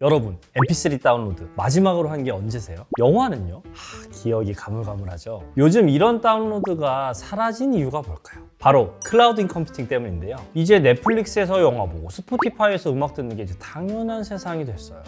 여러분, mp3 다운로드 마지막으로 한 게 언제세요? 영화는요? 기억이 가물가물하죠. 요즘 이런 다운로드가 사라진 이유가 뭘까요? 바로 클라우드 컴퓨팅 때문인데요. 이제 넷플릭스에서 영화 보고 스포티파이에서 음악 듣는 게 이제 당연한 세상이 됐어요.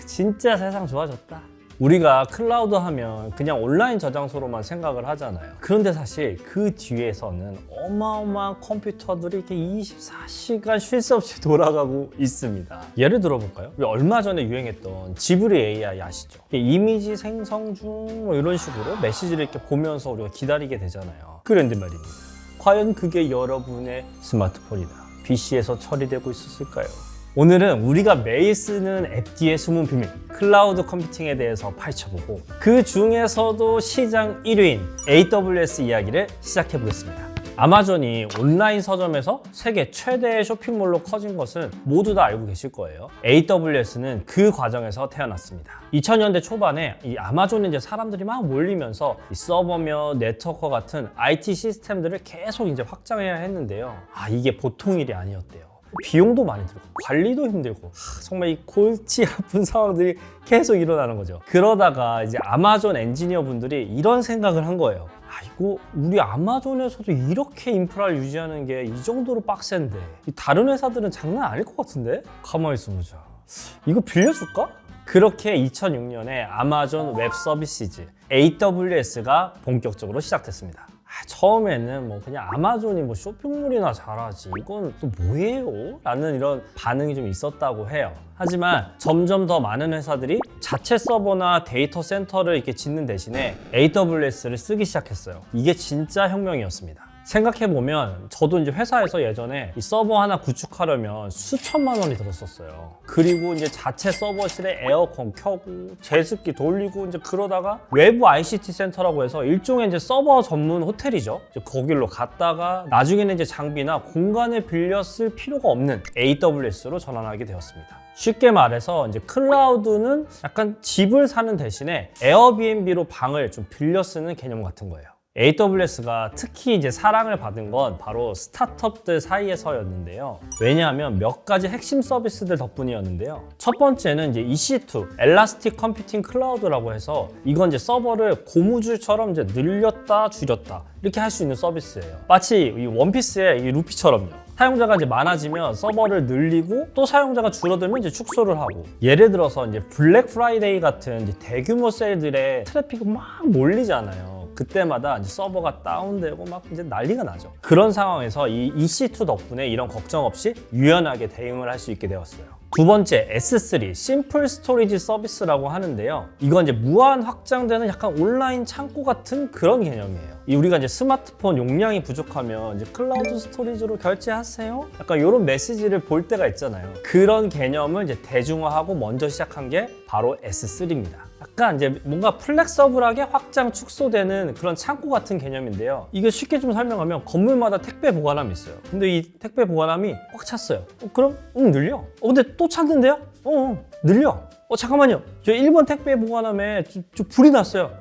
진짜 세상 좋아졌다. 우리가 클라우드 하면 그냥 온라인 저장소로만 생각을 하잖아요. 그런데 사실 그 뒤에서는 어마어마한 컴퓨터들이 이렇게 24시간 쉴 새 없이 돌아가고 있습니다. 예를 들어볼까요? 우리 얼마 전에 유행했던 지브리 AI 아시죠? 이미지 생성 중 뭐 이런 식으로 메시지를 이렇게 보면서 우리가 기다리게 되잖아요. 그런데 말입니다. 과연 그게 여러분의 스마트폰이나 PC에서 처리되고 있었을까요? 오늘은 우리가 매일 쓰는 앱 뒤의 숨은 비밀, 클라우드 컴퓨팅에 대해서 파헤쳐보고 그 중에서도 시장 1위인 AWS 이야기를 시작해보겠습니다. 아마존이 온라인 서점에서 세계 최대의 쇼핑몰로 커진 것은 모두 다 알고 계실 거예요. AWS는 그 과정에서 태어났습니다. 2000년대 초반에 이 아마존에 이제 사람들이 막 몰리면서 이 서버며 네트워커 같은 IT 시스템들을 계속 이제 확장해야 했는데요. 이게 보통 일이 아니었대요. 비용도 많이 들고 관리도 힘들고 정말 이 골치 아픈 상황들이 계속 일어나는 거죠. 그러다가 이제 아마존 엔지니어 분들이 이런 생각을 한 거예요. 이거 우리 아마존에서도 이렇게 인프라를 유지하는 게 이 정도로 빡센데 다른 회사들은 장난 아닐 것 같은데? 가만히 있어보자. 이거 빌려줄까? 그렇게 2006년에 아마존 웹 서비스즈 AWS가 본격적으로 시작됐습니다. 처음에는 뭐 그냥 아마존이 뭐 쇼핑몰이나 잘하지 이건 또 뭐예요? 라는 이런 반응이 좀 있었다고 해요. 하지만 점점 더 많은 회사들이 자체 서버나 데이터 센터를 이렇게 짓는 대신에 AWS를 쓰기 시작했어요. 이게 진짜 혁명이었습니다. 생각해보면 저도 이제 회사에서 예전에 이 서버 하나 구축하려면 수천만 원이 들었었어요. 그리고 이제 자체 서버실에 에어컨 켜고 제습기 돌리고 이제 그러다가 외부 ICT 센터라고 해서 일종의 이제 서버 전문 호텔이죠. 이제 거길로 갔다가 나중에는 이제 장비나 공간을 빌려 쓸 필요가 없는 AWS로 전환하게 되었습니다. 쉽게 말해서 이제 클라우드는 약간 집을 사는 대신에 에어비앤비로 방을 좀 빌려 쓰는 개념 같은 거예요. AWS가 특히 이제 사랑을 받은 건 바로 스타트업들 사이에서였는데요. 왜냐하면 몇 가지 핵심 서비스들 덕분이었는데요. 첫 번째는 이제 EC2, 엘라스틱 컴퓨팅 클라우드라고 해서 이건 이제 서버를 고무줄처럼 이제 늘렸다 줄였다 이렇게 할 수 있는 서비스예요. 마치 이 원피스의 이 루피처럼요. 사용자가 이제 많아지면 서버를 늘리고 또 사용자가 줄어들면 이제 축소를 하고, 예를 들어서 이제 블랙 프라이데이 같은 이제 대규모 세일들에 트래픽이 막 몰리잖아요. 그때마다 이제 서버가 다운되고 막 이제 난리가 나죠. 그런 상황에서 이 EC2 덕분에 이런 걱정 없이 유연하게 대응을 할 수 있게 되었어요. 두 번째, S3, 심플 스토리지 서비스라고 하는데요. 이건 이제 무한 확장되는 약간 온라인 창고 같은 그런 개념이에요. 우리가 이제 스마트폰 용량이 부족하면 이제 클라우드 스토리지로 결제하세요? 약간 이런 메시지를 볼 때가 있잖아요. 그런 개념을 이제 대중화하고 먼저 시작한 게 바로 S3입니다. 약간 이제 뭔가 플렉서블하게 확장 축소되는 그런 창고 같은 개념인데요. 이게 쉽게 좀 설명하면 건물마다 택배 보관함이 있어요. 근데 이 택배 보관함이 꽉 찼어요. 그럼? 늘려. 근데 또 찼는데요? 늘려. 잠깐만요. 저 1번 택배 보관함에 저 불이 났어요.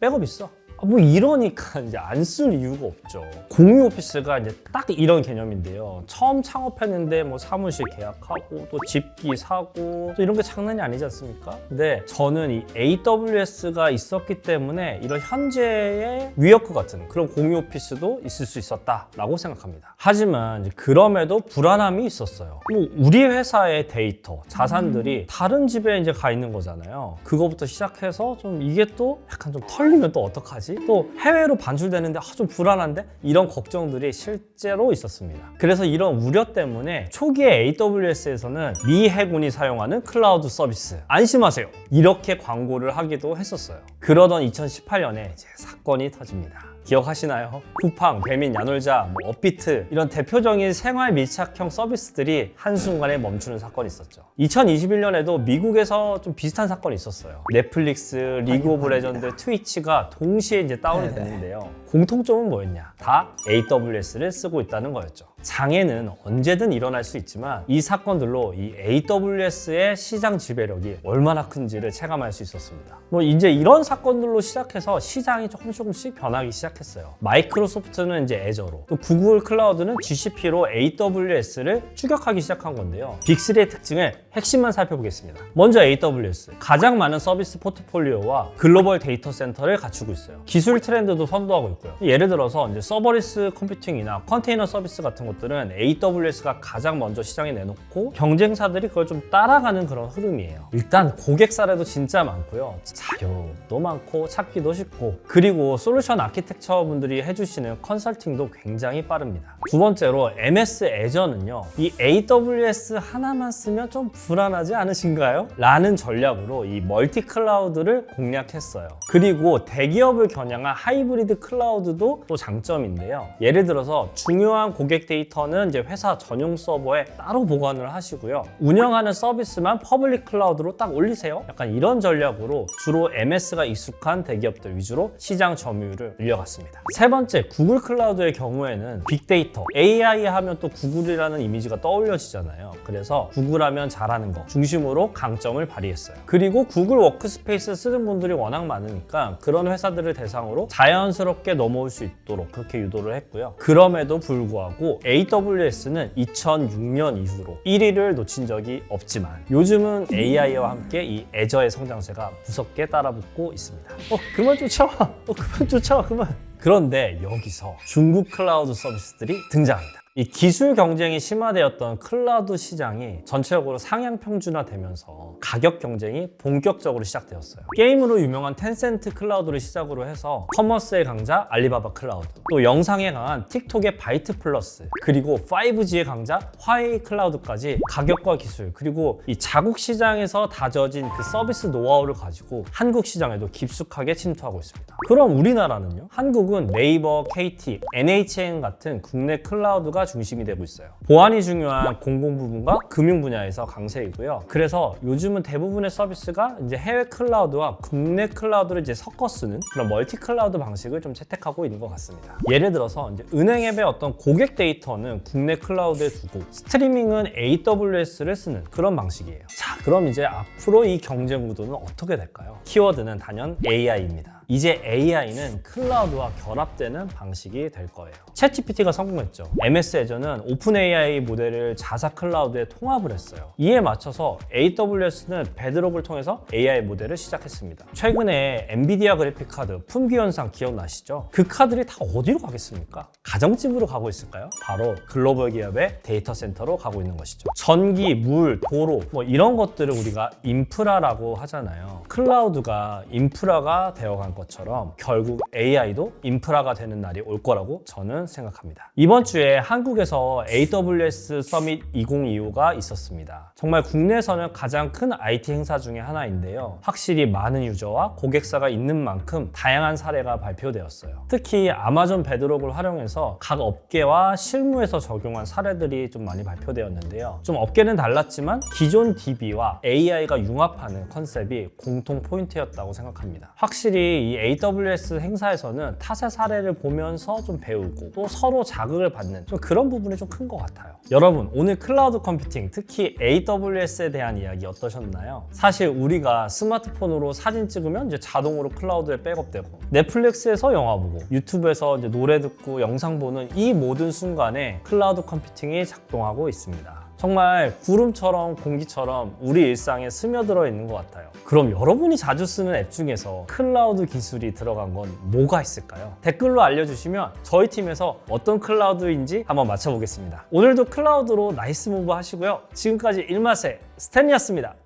백업 있어. 뭐 이러니까 이제 안 쓸 이유가 없죠. 공유 오피스가 이제 딱 이런 개념인데요. 처음 창업했는데 뭐 사무실 계약하고 또 집기 사고 또 이런 게 장난이 아니지 않습니까? 근데 저는 이 AWS가 있었기 때문에 이런 현재의 위워크 같은 그런 공유 오피스도 있을 수 있었다라고 생각합니다. 하지만 이제 그럼에도 불안함이 있었어요. 뭐 우리 회사의 데이터, 자산들이 다른 집에 이제 가 있는 거잖아요. 그거부터 시작해서 좀 이게 또 약간 좀 털리면 또 어떡하지? 또 해외로 반출되는데 좀 불안한데? 이런 걱정들이 실제로 있었습니다. 그래서 이런 우려 때문에 초기에 AWS에서는 미 해군이 사용하는 클라우드 서비스 안심하세요 이렇게 광고를 하기도 했었어요. 그러던 2018년에 이제 사건이 터집니다. 기억하시나요? 쿠팡, 배민, 야놀자, 업비트 이런 대표적인 생활 밀착형 서비스들이 한순간에 멈추는 사건이 있었죠. 2021년에도 미국에서 좀 비슷한 사건이 있었어요. 넷플릭스, 리그 오브 레전드, 트위치가 동시에 이제 다운이 됐는데요. 공통점은 뭐였냐? 다 AWS를 쓰고 있다는 거였죠. 장애는 언제든 일어날 수 있지만 이 사건들로 이 AWS의 시장 지배력이 얼마나 큰지를 체감할 수 있었습니다. 뭐 이제 이런 사건들로 시작해서 시장이 조금씩 변하기 시작했어요. 마이크로소프트는 이제 애저로, 또 구글 클라우드는 GCP로 AWS를 추격하기 시작한 건데요. 빅3의 특징을 핵심만 살펴보겠습니다. 먼저 AWS, 가장 많은 서비스 포트폴리오와 글로벌 데이터 센터를 갖추고 있어요. 기술 트렌드도 선도하고 있고요. 예를 들어서 이제 서버리스 컴퓨팅이나 컨테이너 서비스 같은 것들은 AWS가 가장 먼저 시장에 내놓고 경쟁사들이 그걸 좀 따라가는 그런 흐름이에요. 일단 고객 사례도 진짜 많고요. 자료도 많고 찾기도 쉽고, 그리고 솔루션 아키텍처 분들이 해주시는 컨설팅도 굉장히 빠릅니다. 두 번째로 MS 애저는요, 이 AWS 하나만 쓰면 좀 불안하지 않으신가요? 라는 전략으로 이 멀티 클라우드를 공략했어요. 그리고 대기업을 겨냥한 하이브리드 클라우드도 또 장점인데요. 예를 들어서 중요한 고객 데이터는 이제 회사 전용 서버에 따로 보관을 하시고요. 운영하는 서비스만 퍼블릭 클라우드로 딱 올리세요. 약간 이런 전략으로 주로 MS가 익숙한 대기업들 위주로 시장 점유율을 늘려갔습니다. 세 번째, 구글 클라우드의 경우에는 빅데이터, AI 하면 또 구글이라는 이미지가 떠올려지잖아요. 그래서 구글 하면 잘하는 거 중심으로 강점을 발휘했어요. 그리고 구글 워크스페이스 쓰는 분들이 워낙 많으니까 그런 회사들을 대상으로 자연스럽게 넘어올 수 있도록 그렇게 유도를 했고요. 그럼에도 불구하고 AWS는 2006년 이후로 1위를 놓친 적이 없지만 요즘은 AI와 함께 이 애저의 성장세가 무섭게 따라붙고 있습니다. 그만 쫓아와! 그만 쫓아와! 그만! 그런데 여기서 중국 클라우드 서비스들이 등장합니다. 이 기술 경쟁이 심화되었던 클라우드 시장이 전체적으로 상향 평준화되면서 가격 경쟁이 본격적으로 시작되었어요. 게임으로 유명한 텐센트 클라우드를 시작으로 해서 커머스의 강자 알리바바 클라우드, 또 영상에 강한 틱톡의 바이트 플러스, 그리고 5G의 강자 화웨이 클라우드까지 가격과 기술, 그리고 이 자국 시장에서 다져진 그 서비스 노하우를 가지고 한국 시장에도 깊숙하게 침투하고 있습니다. 그럼 우리나라는요? 한국은 네이버, KT, NHN 같은 국내 클라우드가 중심이 되고 있어요. 보안이 중요한 공공 부분과 금융 분야에서 강세이고요. 그래서 요즘은 대부분의 서비스가 이제 해외 클라우드와 국내 클라우드를 이제 섞어 쓰는 그런 멀티 클라우드 방식을 좀 채택하고 있는 것 같습니다. 예를 들어서 이제 은행 앱의 어떤 고객 데이터는 국내 클라우드에 두고 스트리밍은 AWS를 쓰는 그런 방식이에요. 자, 그럼 이제 앞으로 이 경쟁 구도는 어떻게 될까요? 키워드는 단연 AI입니다. 이제 AI는 클라우드와 결합되는 방식이 될 거예요. 챗GPT가 성공했죠. MS 애저는 오픈 AI 모델을 자사 클라우드에 통합을 했어요. 이에 맞춰서 AWS는 베드록을 통해서 AI 모델을 시작했습니다. 최근에 엔비디아 그래픽 카드 품귀 현상 기억나시죠? 그 카드들이 다 어디로 가겠습니까? 가정집으로 가고 있을까요? 바로 글로벌 기업의 데이터 센터로 가고 있는 것이죠. 전기, 물, 도로 뭐 이런 것들을 우리가 인프라라고 하잖아요. 클라우드가 인프라가 되어간 것처럼 결국 AI도 인프라가 되는 날이 올 거라고 저는 생각합니다. 이번 주에 한국에서 AWS 서밋 2025가 있었습니다. 정말 국내에서는 가장 큰 IT 행사 중에 하나인데요. 확실히 많은 유저와 고객사가 있는 만큼 다양한 사례가 발표되었어요. 특히 아마존 베드록을 활용해서 각 업계와 실무에서 적용한 사례들이 좀 많이 발표되었는데요. 좀 업계는 달랐지만 기존 DB와 AI가 융합하는 컨셉이 공통 포인트였다고 생각합니다. 확실히 이 AWS 행사에서는 탓의 사례를 보면서 좀 배우고 또 서로 자극을 받는 좀 그런 부분이 좀 큰 것 같아요. 여러분, 오늘 클라우드 컴퓨팅, 특히 AWS에 대한 이야기 어떠셨나요? 사실 우리가 스마트폰으로 사진 찍으면 이제 자동으로 클라우드에 백업되고, 넷플릭스에서 영화 보고, 유튜브에서 이제 노래 듣고 영상 보는 이 모든 순간에 클라우드 컴퓨팅이 작동하고 있습니다. 정말 구름처럼 공기처럼 우리 일상에 스며들어 있는 것 같아요. 그럼 여러분이 자주 쓰는 앱 중에서 클라우드 기술이 들어간 건 뭐가 있을까요? 댓글로 알려주시면 저희 팀에서 어떤 클라우드인지 한번 맞춰보겠습니다. 오늘도 클라우드로 나이스 무브 하시고요. 지금까지 일맛의 스탠리였습니다.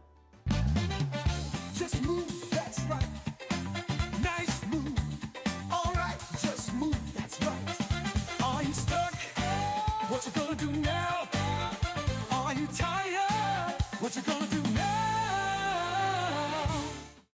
What you gonna